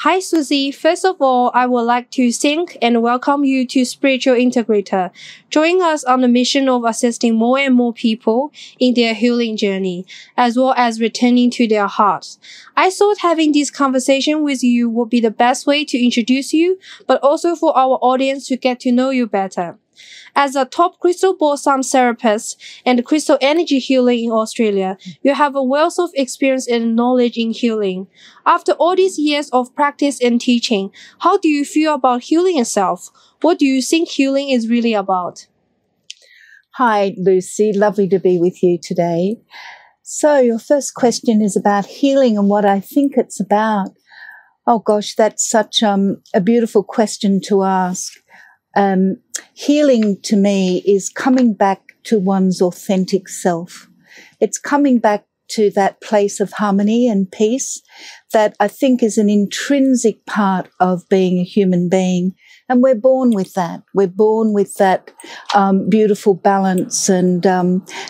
Hi, Susie. First of all, I would like to thank and welcome you to Spiritual Integrator, joining us on the mission of assisting more and more people in their healing journey, as well as returning to their hearts. I thought having this conversation with you would be the best way to introduce you, but also for our audience to get to know you better. As a top crystal ball sound therapist and crystal energy healer in Australia, you have a wealth of experience and knowledge in healing. After all these years of practice and teaching, how do you feel about healing itself? What do you think healing is really about? Hi, Lucy. Lovely to be with you today. So your first question is about healing and what I think it's about. Oh gosh, that's such a beautiful question to ask. Healing to me is coming back to one's authentic self. It's coming back to that place of harmony and peace that I think is an intrinsic part of being a human being. And we're born with that. We're born with that beautiful balance and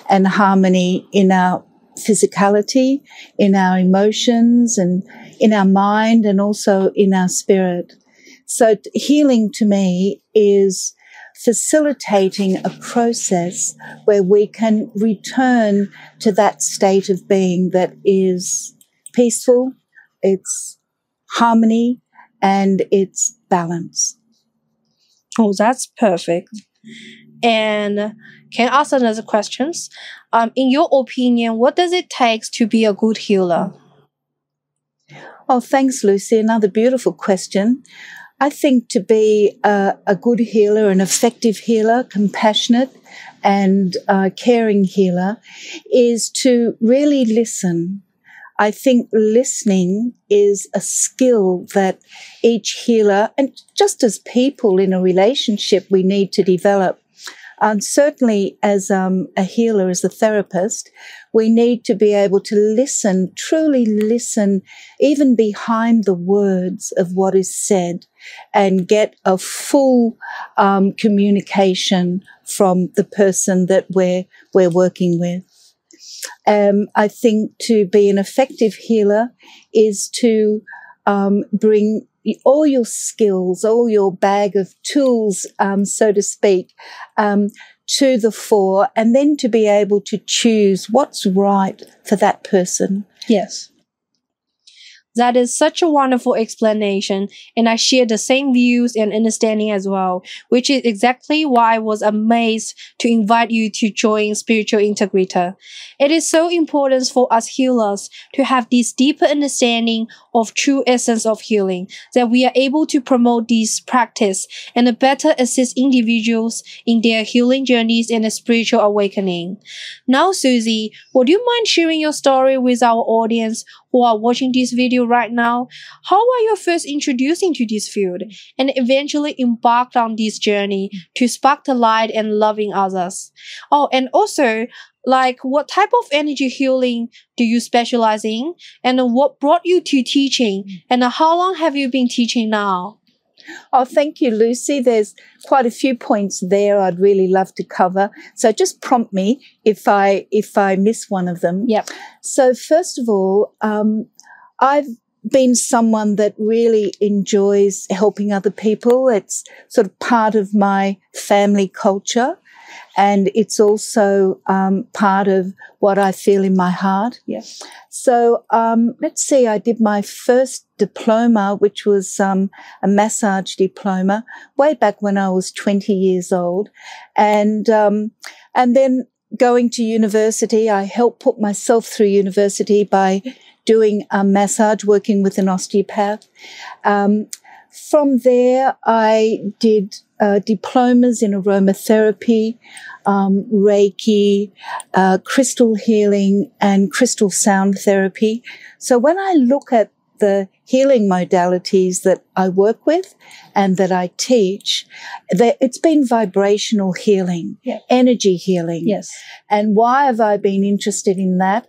harmony in our physicality, in our emotions, and in our mind, and also in our spirit. So healing to me is facilitating a process where we can return to that state of being that is peaceful, it's harmony, and it's balance. Oh, that's perfect. And can I ask another question? In your opinion, what does it take to be a good healer? Oh, thanks, Lucy. Another beautiful question. I think to be a good healer, an effective healer, compassionate and caring healer is to really listen. I think listening is a skill that each healer, and just as people in a relationship, we need to develop. Certainly as a healer, as a therapist, we need to be able to listen, truly listen, even behind the words of what is said, and get a full communication from the person that we're working with. I think to be an effective healer is to bring all your skills, all your bag of tools, so to speak, to the fore, and then to be able to choose what's right for that person. Yes. That is such a wonderful explanation, and I share the same views and understanding as well, which is exactly why I was amazed to invite you to join Spiritual Integrator. It is so important for us healers to have this deeper understanding of true essence of healing, that we are able to promote this practice and better assist individuals in their healing journeys and a spiritual awakening. Now, Susie, would you mind sharing your story with our audience who are watching this video right now? How were you first introducing to this field and eventually embarked on this journey to spark the light and loving others? Oh, and also, what type of energy healing do you specialize in, and what brought you to teaching, and how long have you been teaching now? Oh, thank you, Lucy. There's quite a few points there I'd really love to cover. So just prompt me if I miss one of them. Yep. So first of all, I've been someone that really enjoys helping other people. It's sort of part of my family culture, and it's also part of what I feel in my heart. Yeah. So let's see, I did my first diploma, which was a massage diploma, way back when I was 20 years old. And then going to university, I helped put myself through university by doing massage, working with an osteopath. From there, I did diplomas in aromatherapy, Reiki, crystal healing, and crystal sound therapy. So when I look at the healing modalities that I work with and that I teach, it's been vibrational healing, energy healing. Yes. And why have I been interested in that?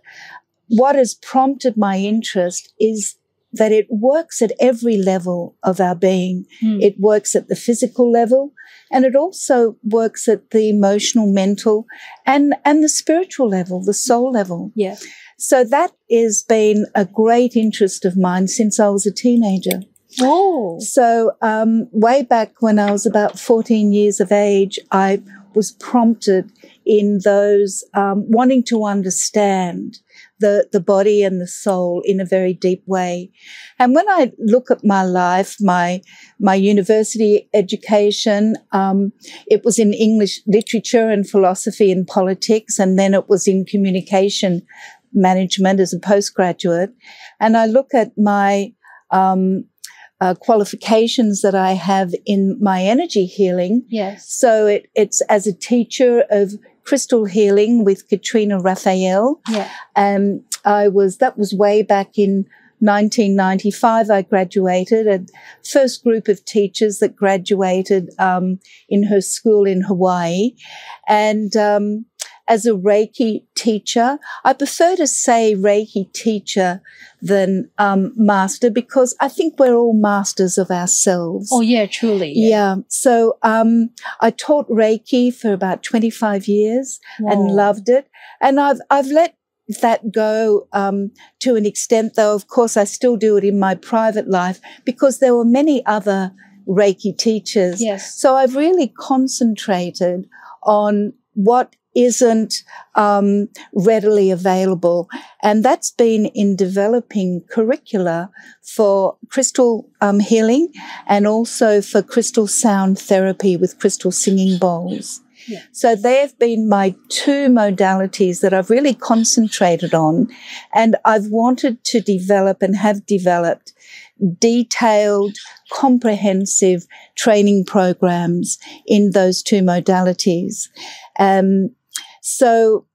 What has prompted my interest is that it works at every level of our being. It works at the physical level, and it also works at the emotional, mental, and the spiritual level, the soul level. Yeah. So that has been a great interest of mine since I was a teenager. Oh. So way back when I was about 14 years of age, I was prompted in those wanting to understand the body and the soul in a very deep way. And when I look at my life, my university education, it was in English literature and philosophy and politics, and then it was in communication management as a postgraduate. And I look at my qualifications that I have in my energy healing. Yes. So it's as a teacher of crystal healing with Katrina Raphael. Yeah. That was way back in 1995. I graduated, and first group of teachers that graduated in her school in Hawaii. And as a Reiki teacher, I prefer to say Reiki teacher than master, because I think we're all masters of ourselves. Oh, yeah, truly. Yeah. So I taught Reiki for about 25 years and loved it. And I've let that go to an extent, though, of course, I still do it in my private life because there were many other Reiki teachers. Yes. So I've really concentrated on what isn't readily available. And that's been in developing curricula for crystal healing and also for crystal sound therapy with crystal singing bowls. Yeah. So they have been my two modalities that I've really concentrated on, and I've wanted to develop and have developed detailed, comprehensive training programs in those two modalities. So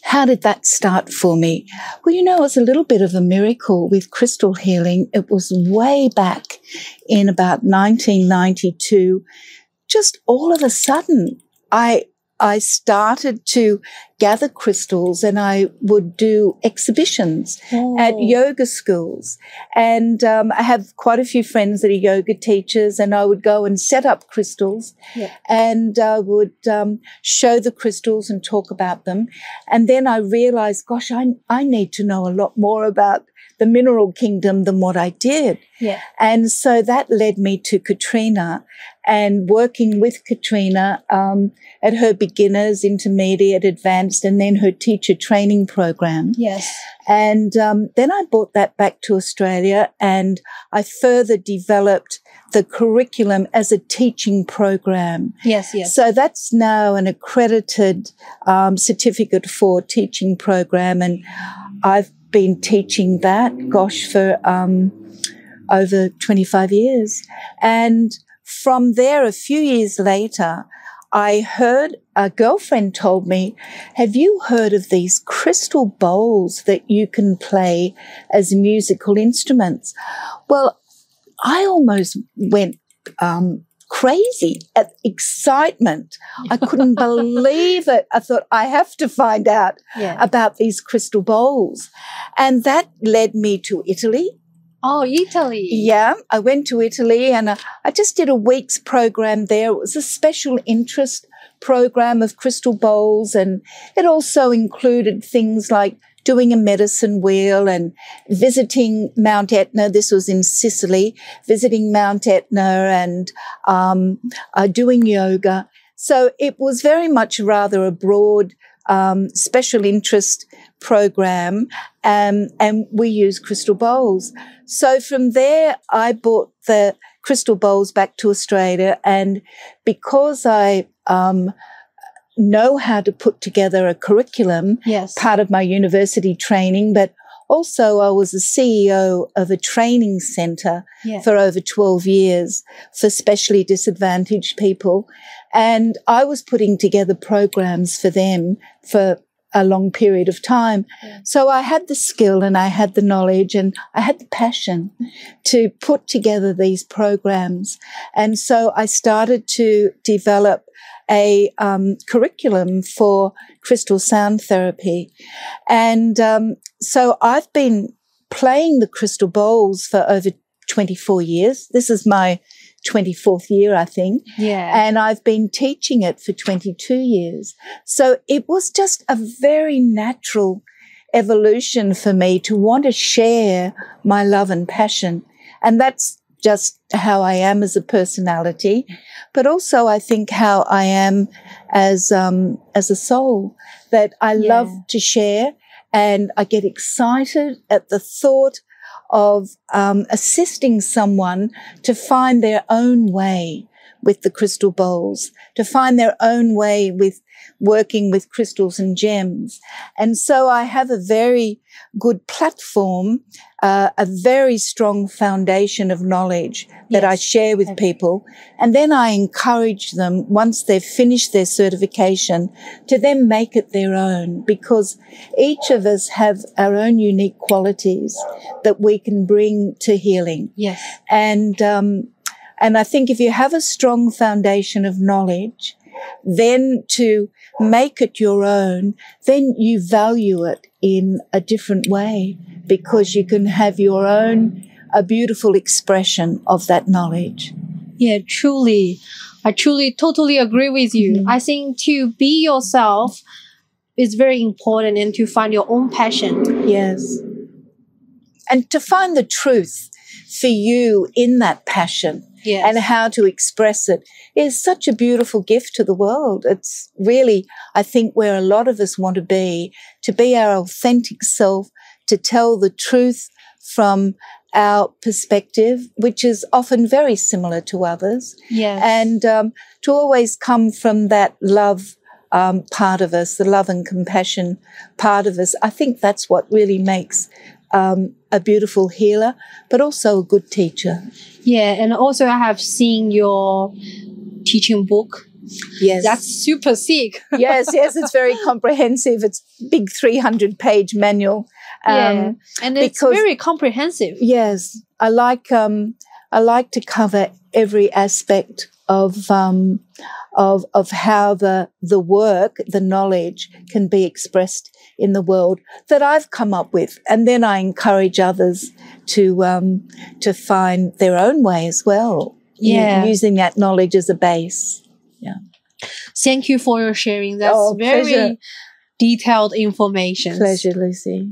how did that start for me? Well, it was a little bit of a miracle with crystal healing. It was way back in about 1992. Just all of a sudden, I started to gather crystals, and I would do exhibitions at yoga schools. And I have quite a few friends that are yoga teachers, and I would go and set up crystals and I would show the crystals and talk about them. And then I realized, gosh, I need to know a lot more about the mineral kingdom than what I did. Yeah. And so that led me to Katrina, and working with Katrina at her beginners, intermediate, advanced, and then her teacher training program. Yes. And then I brought that back to Australia, and I further developed the curriculum as a teaching program. Yes, yes. So that's now an accredited certificate for teaching program, and I've been teaching that, for over 25 years. And from there, a few years later, I heard a girlfriend told me, have you heard of these crystal bowls that you can play as musical instruments? Well, I almost went crazy at excitement. I couldn't believe it. I thought, I have to find out about these crystal bowls. And that led me to Italy. Oh, Italy. Yeah, I went to Italy, and I just did a week's program there. It was a special interest program of crystal bowls, and it also included things like doing a medicine wheel and visiting Mount Etna. This was in Sicily, visiting Mount Etna and doing yoga. So it was very much rather a broad special interest program, and we use crystal bowls. So from there, I brought the crystal bowls back to Australia, and because I know how to put together a curriculum, part of my university training, but also I was the CEO of a training centre for over 12 years for specially disadvantaged people, and I was putting together programs for them for a long period of time. So I had the skill, and I had the knowledge, and I had the passion to put together these programs. And so I started to develop a curriculum for crystal sound therapy. And so I've been playing the crystal bowls for over 24 years. This is my 24th year, I think. Yeah. And I've been teaching it for 22 years. So it was just a very natural evolution for me to want to share my love and passion And that's just how I am as a personality, but also I think how I am as a soul, that I love to share, and I get excited at the thought of assisting someone to find their own way with the crystal bowls, to find their own way with working with crystals and gems. And so I have a very good platform, a very strong foundation of knowledge that I share with people. And then I encourage them, once they've finished their certification, to then make it their own, because each of us have our own unique qualities that we can bring to healing. Yes. And I think if you have a strong foundation of knowledge, then to make it your own, then you value it in a different way, because you can have your own, a beautiful expression of that knowledge. Yeah, truly. I totally agree with you. I think to be yourself is very important, and to find your own passion. Yes. And to find the truth for you in that passion. Yes. And how to express it is such a beautiful gift to the world. It's really, I think, where a lot of us want to be our authentic self, to tell the truth from our perspective, which is often very similar to others. Yes. And to always come from that love part of us, the love and compassion part of us. I think that's what really makes a beautiful healer, but also a good teacher. Yeah, and also I have seen your teaching book. Yes. That's super sick. yes, it's very comprehensive. It's big 300-page manual. And it's very comprehensive. Yes, I like to cover every aspect of how the work, the knowledge can be expressed in the world that I've come up with, and then I encourage others to find their own way as well. Yeah, using that knowledge as a base. Yeah. Thank you for your sharing. That's very pleasure. Detailed information. Pleasure, Lucy.